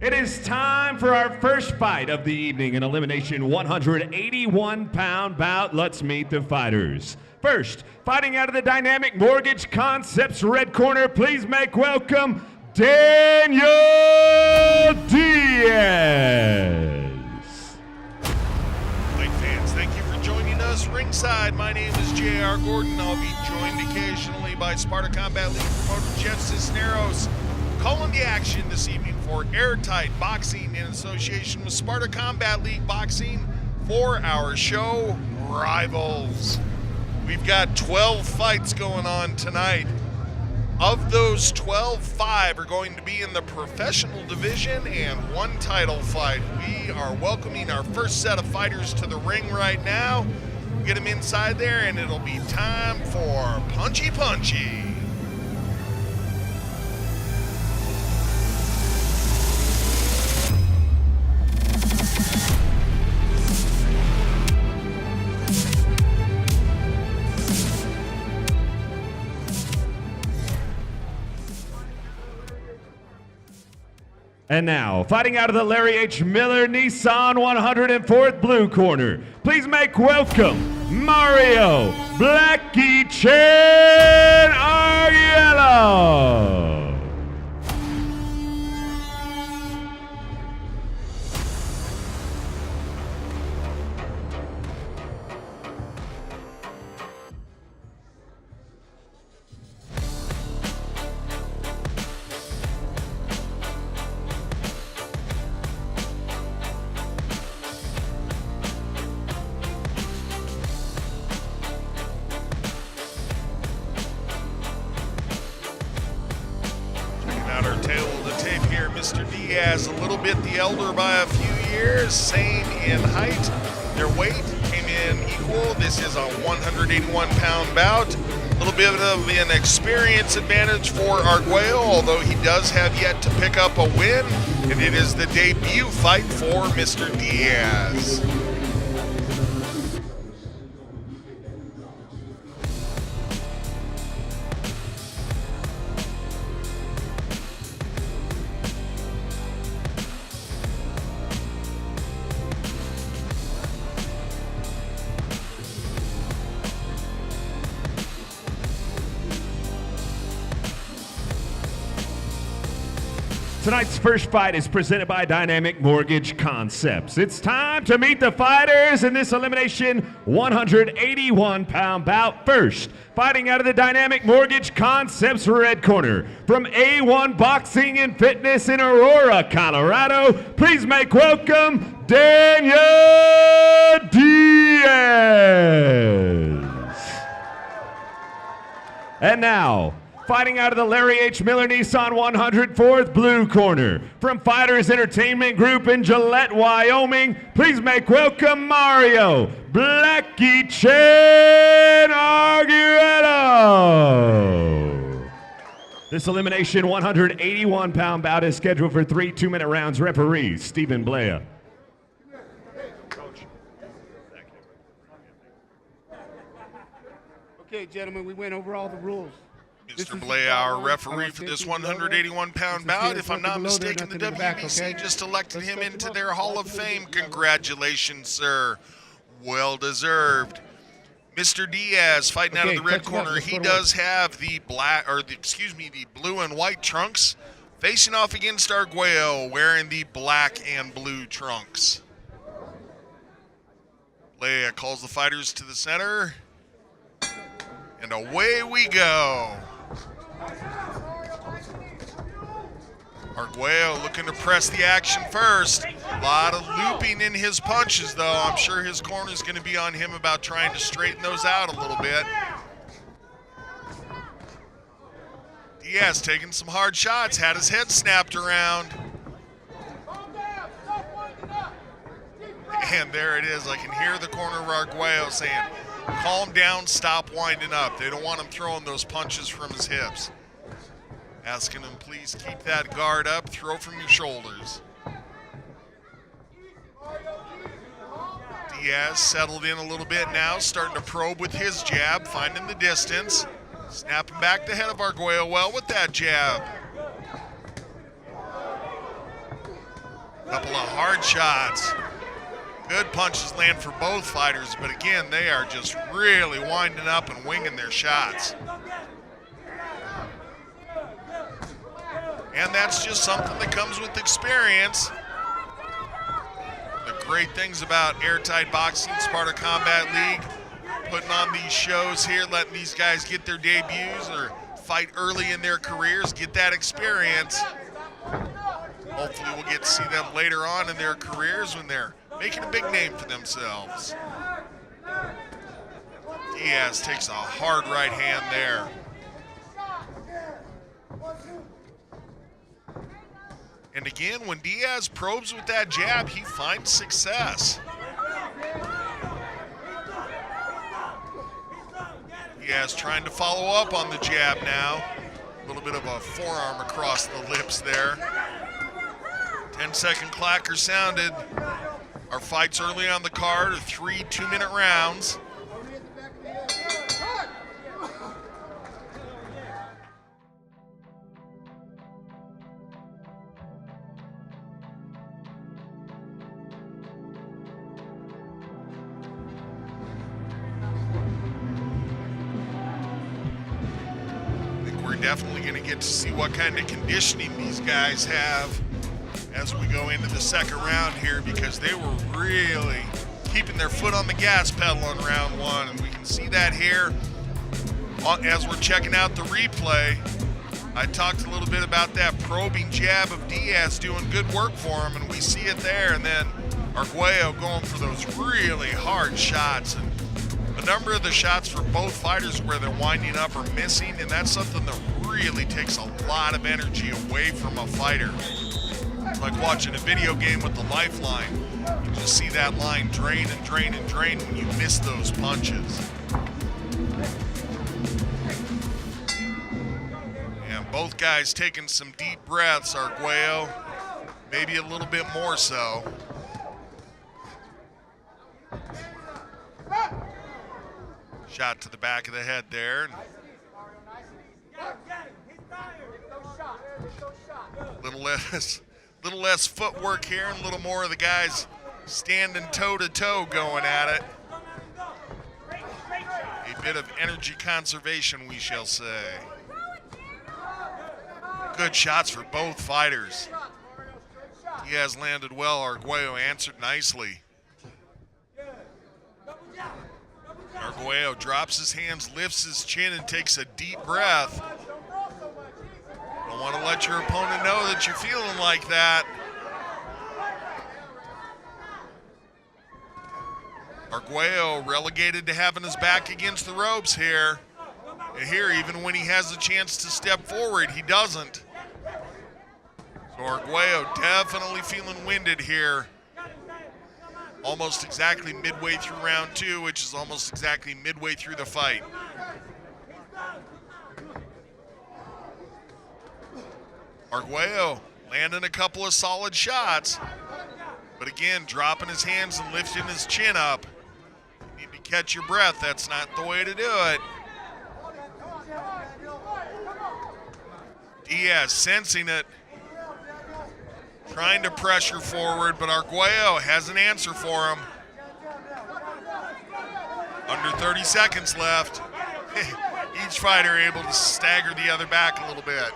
It is time for our first fight of the evening, an elimination 181-pound bout. Let's meet the fighters. First, fighting out of the Dynamic Mortgage Concepts red corner, please make welcome Daniel Diaz. Fight fans, thank you for joining us ringside. My name is J.R. Gordon. I'll be joined occasionally by Sparta Combat League promoter Jeff Cisneros. Calling the action this evening for Airtight Boxing in association with Sparta Combat League Boxing for our show Rivals. We've got 12 fights going on tonight. Of those 12, 5 are going to be in the professional division and 1 title fight. We are welcoming our first set of fighters to the ring right now. Get them inside there and it'll be time for Punchy Punchy. And now, fighting out of the Larry H. Miller Nissan 104th blue corner, please make welcome Mario Blackie Chan Arguello. Our tail of the tape here, Mr. Diaz, a little bit the elder by a few years, same in height. Their weight came in equal. This is a 181-pound bout. A little bit of an experience advantage for Arguello, although he does have yet to pick up a win, and it is the debut fight for Mr. Diaz. Tonight's first fight is presented by Dynamic Mortgage Concepts. It's time to meet the fighters in this elimination 181-pound bout. First, fighting out of the Dynamic Mortgage Concepts red corner, from A1 Boxing and Fitness in Aurora, Colorado, please make welcome Daniel Diaz. And now, fighting out of the Larry H. Miller Nissan 104th blue corner, from Fighters Entertainment Group in Gillette, Wyoming, please make welcome Mario Blackie Chan Arguello. This elimination 181-pound bout is scheduled for 3 2-minute rounds. Referees, Stephen Blea. Okay, gentlemen, we went over all the rules. Mr. Blea, our referee for this 181-pound bout. If I'm not mistaken, the WBC just elected him into their Hall of Fame. Congratulations, sir. Well deserved. Mr. Diaz fighting out of the red corner. He does have the the blue and white trunks, facing off against Arguello, wearing the black and blue trunks. Blea calls the fighters to the center, and away we go. Arguello looking to press the action first. A lot of looping in his punches, though. I'm sure his corner is going to be on him about trying to straighten those out a little bit. Diaz taking some hard shots, had his head snapped around. And there it is. I can hear the corner of Arguello saying, calm down, stop winding up. They don't want him throwing those punches from his hips. Asking him, please keep that guard up, throw from your shoulders. Diaz settled in a little bit now, starting to probe with his jab, finding the distance. Snapping back the head of Arguello well with that jab. Couple of hard shots. Good punches land for both fighters, but again, they are just really winding up and winging their shots. And that's just something that comes with experience. The great things about Airtight Boxing, Sparta Combat League, putting on these shows here, letting these guys get their debuts or fight early in their careers, get that experience. Hopefully we'll get to see them later on in their careers when they're making a big name for themselves. Diaz takes a hard right hand there. And again, when Diaz probes with that jab, he finds success. Diaz trying to follow up on the jab now. A little bit of a forearm across the lips there. 10-second clacker sounded. Our fights early on the card are 3 2-minute rounds. I think we're definitely going to get to see what kind of conditioning these guys have as we go into the second round here, because they were really keeping their foot on the gas pedal in round one, and we can see that here as we're checking out the replay. I talked a little bit about that probing jab of Diaz doing good work for him, and we see it there, and then Arguello going for those really hard shots, and a number of the shots for both fighters where they're winding up or missing, and that's something that really takes a lot of energy away from a fighter. It's like watching a video game with the lifeline. You just see that line drain and drain and drain when you miss those punches. And both guys taking some deep breaths. Arguello, maybe a little bit more so. Shot to the back of the head there. Little less footwork here, and a little more of the guys standing toe-to-toe going at it. A bit of energy conservation, we shall say. Good shots for both fighters. Diaz landed well. Arguello answered nicely. Arguello drops his hands, lifts his chin, and takes a deep breath. Don't want to let your opponent know that you're feeling like that. Arguello relegated to having his back against the ropes here. And here, even when he has a chance to step forward, he doesn't. So Arguello definitely feeling winded here. Almost exactly midway through round two, which is almost exactly midway through the fight. Arguello landing a couple of solid shots, but again, dropping his hands and lifting his chin up. You need to catch your breath. That's not the way to do it. Diaz sensing it, trying to pressure forward, but Arguello has an answer for him. Under 30 seconds left. Each fighter able to stagger the other back a little bit.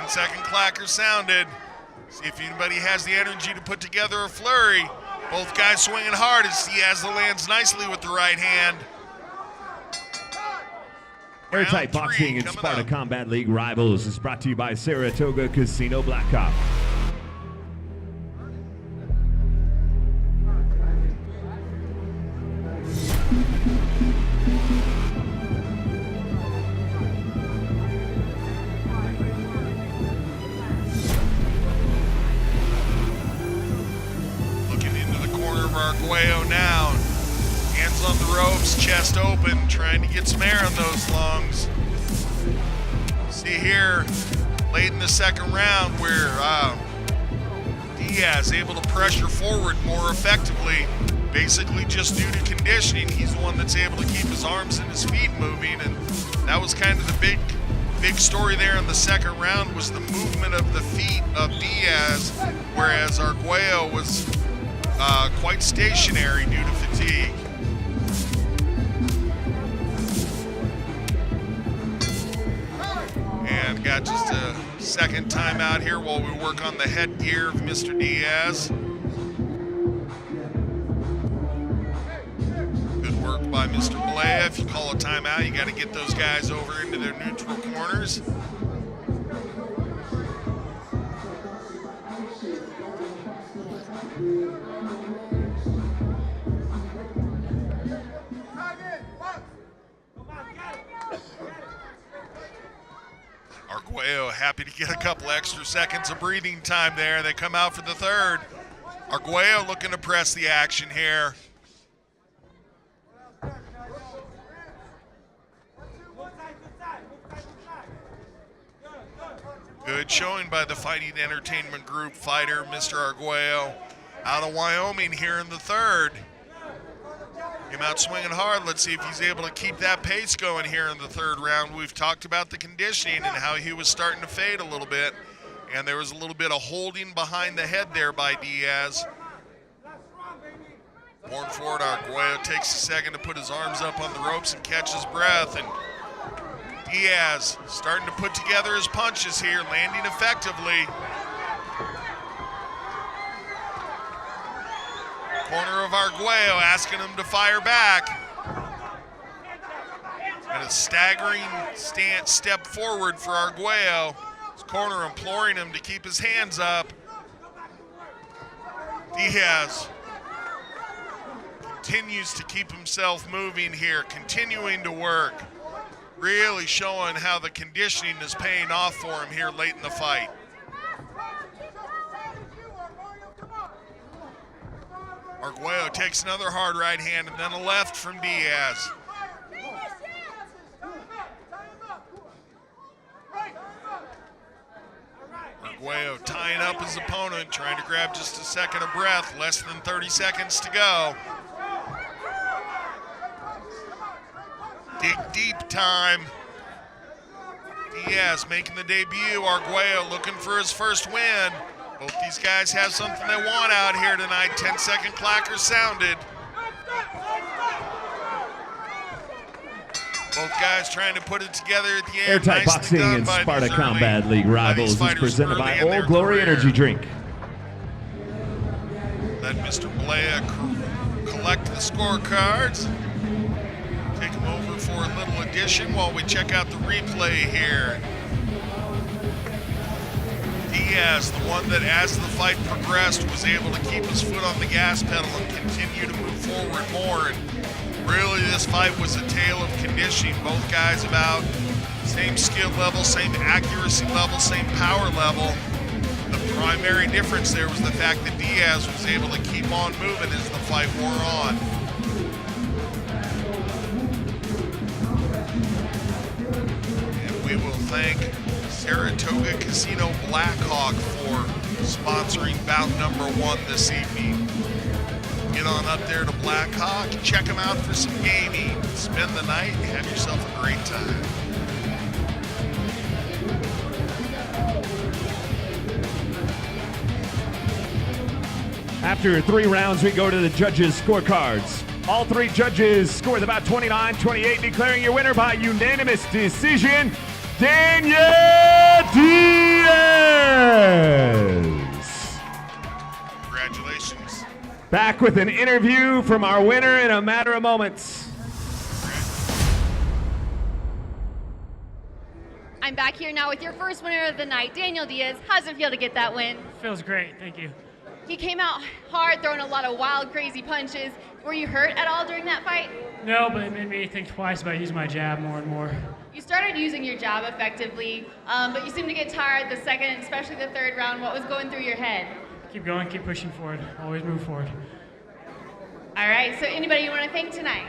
Second clacker sounded. See if anybody has the energy to put together a flurry. Both guys swinging hard as Diaz lands nicely with the right hand. Airtight Boxing and Sparta Combat League Rivals is brought to you by Saratoga Casino Blackhawk. Arguello now, hands on the ropes, chest open, trying to get some air on those lungs. See here, late in the second round, where Diaz able to pressure forward more effectively, basically just due to conditioning. He's the one that's able to keep his arms and his feet moving, and that was kind of the big big story there in the second round was the movement of the feet of Diaz, whereas Arguello was quite stationary due to fatigue. And got just a second timeout here while we work on the headgear of Mr. Diaz. Good work by Mr. Blea. If you call a timeout, you got to get those guys over into their neutral corners. Arguello happy to get a couple extra seconds of breathing time there. They come out for the third. Arguello looking to press the action here. Good showing by the Fighting Entertainment Group fighter, Mr. Arguello, out of Wyoming here in the third. Came out swinging hard. Let's see if he's able to keep that pace going here in the third round. We've talked about the conditioning and how he was starting to fade a little bit, and there was a little bit of holding behind the head there by Diaz. Born forward, Arguello takes a second to put his arms up on the ropes and catch his breath, and Diaz starting to put together his punches here, landing effectively. Corner of Arguello asking him to fire back. And a staggering step forward for Arguello. His corner imploring him to keep his hands up. Diaz continues to keep himself moving here, continuing to work. Really showing how the conditioning is paying off for him here late in the fight. Arguello takes another hard right hand and then a left from Diaz. Arguello tying up his opponent, trying to grab just a second of breath, less than 30 seconds to go. Dig deep time. Diaz making the debut. Arguello looking for his first win. Both these guys have something they want out here tonight. 10-second clacker sounded. Both guys trying to put it together at the end. Airtight Boxing and Sparta Combat League Rivals is presented by Old Glory Energy Drink. Let Mr. Blea collect the scorecards. Take him over for a little addition while we check out the replay here. Diaz, the one that as the fight progressed was able to keep his foot on the gas pedal and continue to move forward more. And really this fight was a tale of conditioning. Both guys about same skill level, same accuracy level, same power level. The primary difference there was the fact that Diaz was able to keep on moving as the fight wore on. And we will thank Saratoga Casino Blackhawk for sponsoring bout number 1 this evening. Get on up there to Blackhawk, check them out for some gaming, spend the night, have yourself a great time. After 3 rounds, we go to the judges' scorecards. All 3 judges scored about 29-28, declaring your winner by unanimous decision, Daniel Diaz. Congratulations. Back with an interview from our winner in a matter of moments. I'm back here now with your first winner of the night, Daniel Diaz. How's it feel to get that win? Feels great, thank you. He came out hard, throwing a lot of wild, crazy punches. Were you hurt at all during that fight? No, but it made me think twice about using my jab more and more. You started using your jab effectively, but you seemed to get tired the second, especially the third round. What was going through your head? Keep going, keep pushing forward, always move forward. All right, so anybody you want to thank tonight?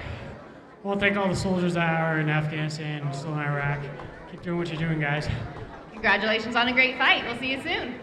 I want to thank all the soldiers that are in Afghanistan, still in Iraq. Keep doing what you're doing, guys. Congratulations on a great fight. We'll see you soon.